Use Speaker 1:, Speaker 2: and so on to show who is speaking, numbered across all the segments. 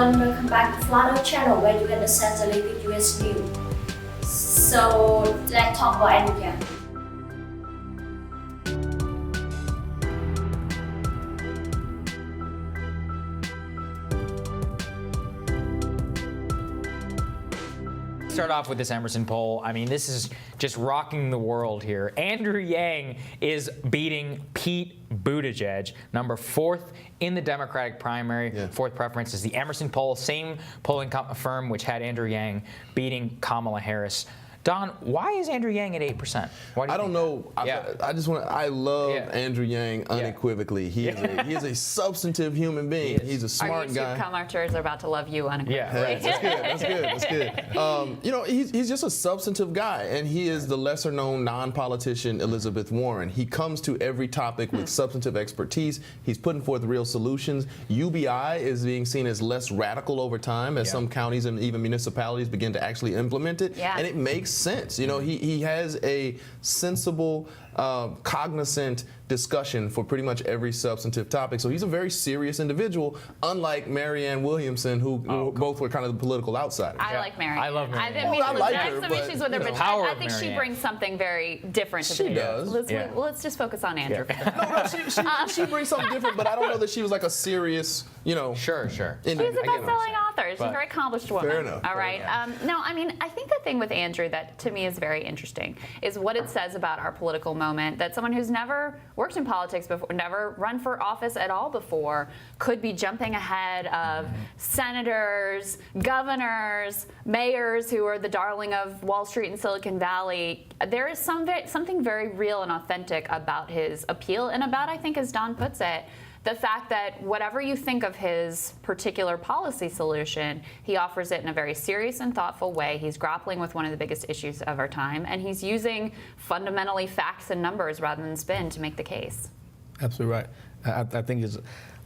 Speaker 1: everyone, welcome back to Flano channel where you can access the latest US news. So let's talk about Andrew Yang.
Speaker 2: Start off with this Emerson poll. I mean, this is just rocking the world here. Andrew Yang is beating Pete Buttigieg, number 4th in the Democratic primary. Fourth preference is the Emerson poll, same polling firm which had Andrew Yang beating Kamala Harris. Don, why is Andrew Yang at 8%? Why do you
Speaker 3: I don't know. I love Andrew Yang unequivocally. He is a substantive human being. He's a smart guy.
Speaker 4: Our YouTube commenters are about to love you unequivocally.
Speaker 3: That's good. You know, he's just a substantive guy, and he is the lesser-known non-politician Elizabeth Warren. He comes to every topic with substantive expertise. He's putting forth real solutions. UBI is being seen as less radical over time as some counties and even municipalities begin to actually implement it, and it makes sense. You know, he has a sensible, cognizant discussion for pretty much every substantive topic. So he's a very serious individual, unlike Marianne Williamson, who both were kind of the political outsiders.
Speaker 4: I like Marianne.
Speaker 2: I love Marianne.
Speaker 4: I
Speaker 3: like
Speaker 4: have
Speaker 3: her,
Speaker 4: some
Speaker 3: but,
Speaker 4: issues with her, but I think she brings something very different to the
Speaker 3: She does.
Speaker 4: Let's just focus on Andrew.
Speaker 3: She brings something different, but I don't know that she was like a serious, you know.
Speaker 2: Sure.
Speaker 4: She's a best-selling author. She's a very accomplished woman.
Speaker 3: Fair enough.
Speaker 4: All right. No, I mean, I think the thing with Andrew that to me is very interesting is what it says about our political moment, that someone who's never worked in politics before, never run for office at all before, could be jumping ahead of senators, governors, mayors who are the darling of Wall Street and Silicon Valley. There is something very real and authentic about his appeal and about, I think, as Don puts it, the fact that whatever you think of his particular policy solution, he offers it in a very serious and thoughtful way. He's grappling with one of the biggest issues of our time, and he's using fundamentally facts and numbers rather than spin to make the case.
Speaker 5: Absolutely right. I think it's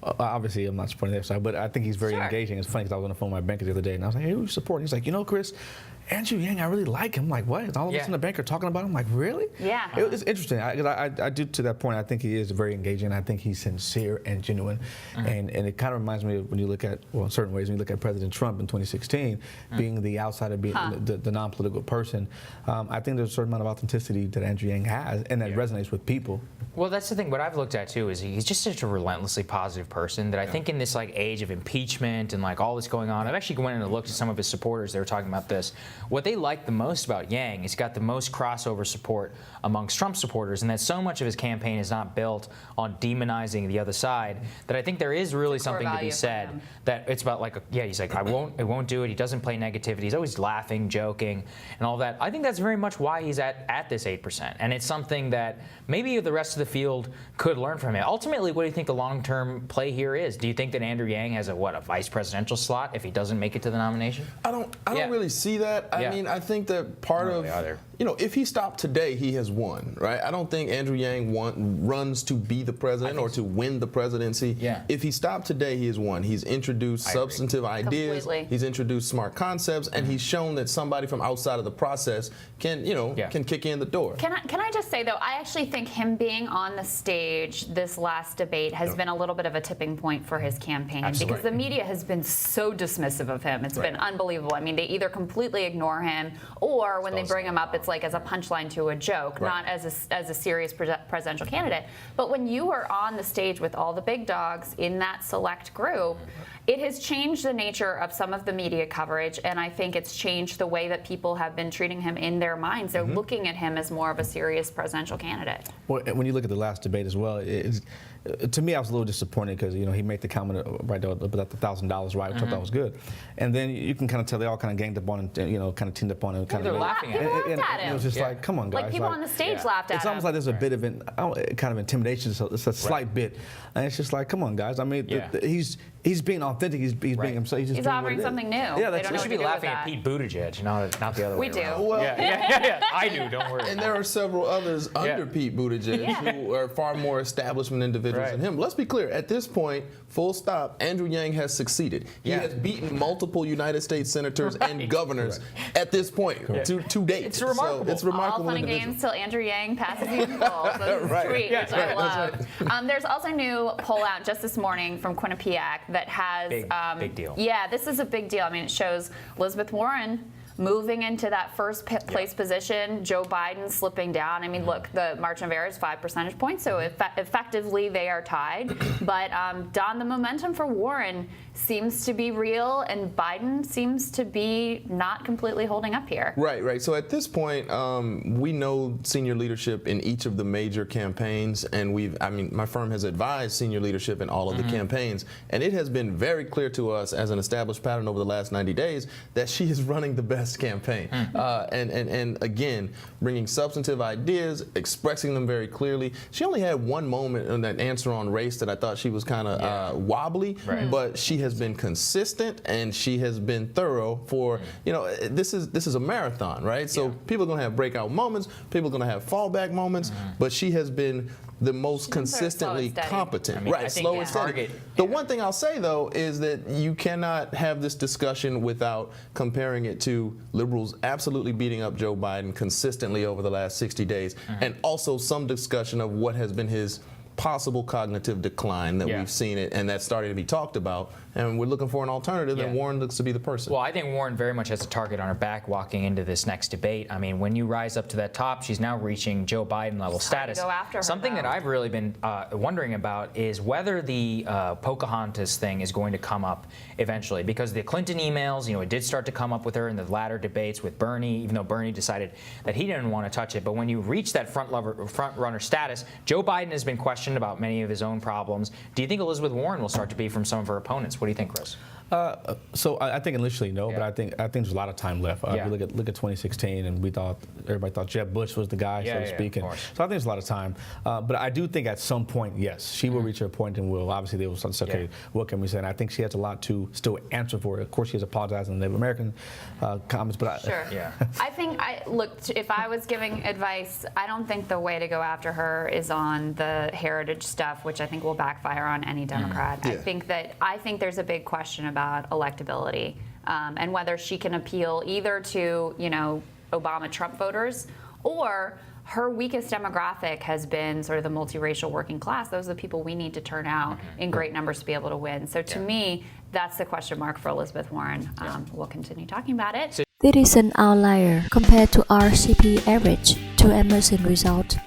Speaker 5: obviously I'm not supporting the other side, but I think he's very engaging. It's funny because I was on the phone with my banker the other day, and I was like, "Hey, who you supporting?" He's like, "You know, Chris, Andrew Yang, I really like him." I'm like, what? All of us in the bank are talking about him? I'm like, really?
Speaker 4: Yeah.
Speaker 5: It's interesting. I do, to that point, I think he is very engaging. I think he's sincere and genuine. And it kind of reminds me of when you look at, well, in certain ways, when you look at President Trump in 2016, being the outsider, being the non-political person. I think there's a certain amount of authenticity that Andrew Yang has, and that resonates with people.
Speaker 2: Well, that's the thing. What I've looked at, too, is he's just such a relentlessly positive person that I think in this like age of impeachment and like all this going on, I've actually went and looked at some of his supporters. They were talking about this. What they like the most about Yang is he's got the most crossover support amongst Trump supporters, and that so much of his campaign is not built on demonizing the other side, that I think there is really something to be said that it's about like, he's like, I won't do it. He doesn't play negativity. He's always laughing, joking, and all that. I think that's very much why he's at this 8%, and it's something that maybe the rest of the field could learn from him. Ultimately, what do you think the long-term play here is? Do you think that Andrew Yang has a vice presidential slot if he doesn't make it to the nomination?
Speaker 3: I don't really see that. I mean, I think that part of, you know, if he stopped today, he has won, right? I don't think Andrew Yang runs to be the president or to win the presidency. If he stopped today, he has won. He's introduced substantive ideas. He's introduced smart concepts, and he's shown that somebody from outside of the process can, you know, can kick in the door.
Speaker 4: Can I just say, though, I actually think him being on the stage this last debate has been a little bit of a tipping point for his campaign because the media has been so dismissive of him. It's been unbelievable. I mean, they either completely ignore him, or when they bring him up, it's like as a punchline to a joke, not as a serious presidential candidate. But when you are on the stage with all the big dogs in that select group, it has changed the nature of some of the media coverage, and I think it's changed the way that people have been treating him in their minds. They're looking at him as more of a serious presidential candidate.
Speaker 5: Well, when you look at the last debate as well, to me, I was a little disappointed because, you know, he made the comment right there about the $1,000 right, which I thought was good. And then you can kind of tell they all kind of ganged up on him, you know, kind of teamed up on him.
Speaker 2: They're laughing at him.
Speaker 5: It was just like, come on, guys.
Speaker 4: Like people on the stage laughed at him.
Speaker 5: It's almost like there's a bit of kind of intimidation. So it's a slight bit. And it's just like, come on, guys. I mean, he's being authentic. He's being himself.
Speaker 4: He's offering something new.
Speaker 5: Yeah,
Speaker 2: we should be laughing at Pete Buttigieg, not the other way.
Speaker 4: We do.
Speaker 3: Well,
Speaker 2: I do. Don't worry.
Speaker 3: And there are several others under Pete Buttigieg who are far more establishment individuals than him. Let's be clear. At this point, full stop, Andrew Yang has succeeded. He has beaten multiple United States senators and governors at this point to date.
Speaker 2: It's remarkable.
Speaker 3: So it's remarkable.
Speaker 4: All fun and games till Andrew Yang passes you in polls. That's a tweet, which I love. There's also a new poll out just this morning from Quinnipiac that has
Speaker 2: big deal.
Speaker 4: Yeah, this is a big deal. I mean, it shows Elizabeth Warren moving into that first place position, Joe Biden slipping down. I mean, look, the margin of error is 5 percentage points, so effectively they are tied. But Don, the momentum for Warren seems to be real, and Biden seems to be not completely holding up here.
Speaker 3: Right. So at this point, we know senior leadership in each of the major campaigns, and my firm has advised senior leadership in all of the campaigns, and it has been very clear to us as an established pattern over the last 90 days that she is running the best campaign. And again, bringing substantive ideas, expressing them very clearly. She only had one moment in that answer on race that I thought she was kind of wobbly, but she has been consistent and she has been thorough for, this is a marathon, right? So people are going to have breakout moments, people are going to have fallback moments, but she has been the most consistently competent. Slow and steady. The one thing I'll say, though, is that you cannot have this discussion without comparing it to liberals absolutely beating up Joe Biden consistently over the last 60 days, and also some discussion of what has been his possible cognitive decline that we've seen it, and that's starting to be talked about, and we're looking for an alternative, and Warren looks to be the person.
Speaker 2: Well, I think Warren very much has a target on her back walking into this next debate. I mean, when you rise up to that top, she's now reaching Joe Biden level status.
Speaker 4: Go after her,
Speaker 2: Something that I've really been wondering about is whether the Pocahontas thing is going to come up eventually, because the Clinton emails, it did start to come up with her in the latter debates with Bernie, even though Bernie decided that he didn't want to touch it. But when you reach that front runner status, Joe Biden has been questioned about many of his own problems. Do you think Elizabeth Warren will start to be from some of her opponents? What do you think, Chris?
Speaker 5: So I think initially no, but I think there's a lot of time left. You look at 2016, and everybody thought Jeb Bush was the guy, so to speak. So I think there's a lot of time. But I do think at some point, yes, she will reach her point, and obviously they will say, okay, what can we say? And I think she has a lot to still answer for. Of course, she has apologized in the Native American comments, but
Speaker 4: I think look, if I was giving advice, I don't think the way to go after her is on the heritage stuff, which I think will backfire on any Democrat. I think there's a big question about electability and whether she can appeal either to Obama-Trump voters, or her weakest demographic has been sort of the multiracial working class. Those are the people we need to turn out in great numbers to be able to win. So to me, that's the question mark for Elizabeth Warren. We'll continue talking about it.
Speaker 1: This is an outlier compared to RCP average to Emerson result.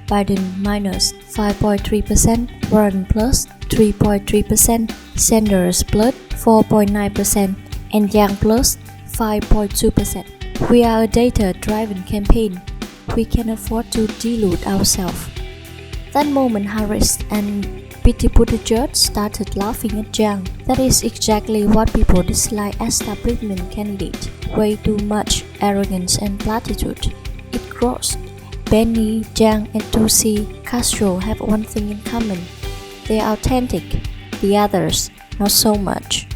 Speaker 1: Biden minus 5.3%, Warren plus 3.3%, Sanders plus 4.9%, and Yang plus 5.2%. We are a data-driven campaign. We can afford to delude ourselves. That moment Harris and Buttigieg started laughing at Yang. That is exactly what people dislike establishment candidate. Way too much arrogance and platitude. It grows. Benny, Yang, and Tusi Castro have one thing in common. They are authentic. The others, not so much.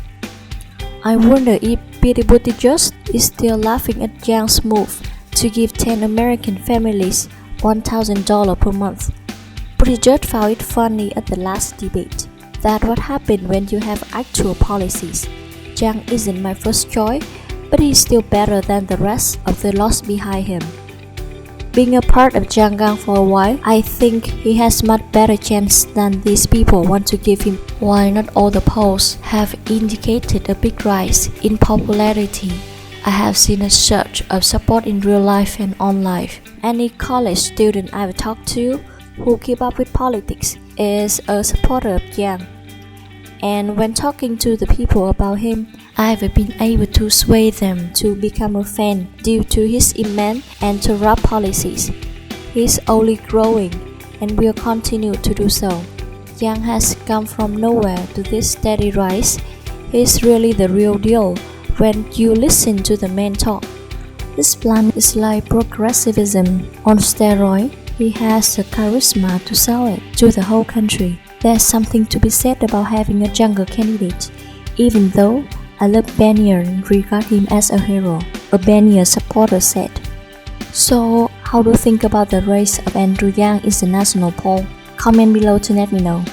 Speaker 1: I wonder if Buttigieg is still laughing at Yang's move to give 10 American families $1,000 per month. Buttigieg found it funny at the last debate. That's what happened when you have actual policies. Yang isn't my first choice, but he's still better than the rest of the lots behind him. Being a part of Jiang for a while, I think he has much better chance than these people want to give him. While not all the polls have indicated a big rise in popularity, I have seen a surge of support in real life and online. Any college student I've talked to who keep up with politics is a supporter of Yang. And when talking to the people about him, I have been able to sway them to become a fan due to his immense and corrupt policies. He's only growing and will continue to do so. Yang has come from nowhere to this steady rise. He's really the real deal when you listen to the man talk. This plan is like progressivism on steroids. He has the charisma to sell it to the whole country. There's something to be said about having a younger candidate, even though I love Bernier and regard him as a hero, a Bernier supporter said. So, how do you think about the race of Andrew Yang in the national poll? Comment below to let me know.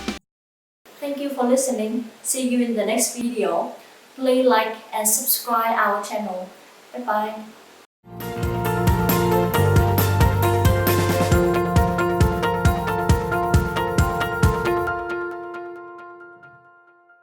Speaker 1: Thank you for listening. See you in the next video. Please like and subscribe our channel. Bye bye.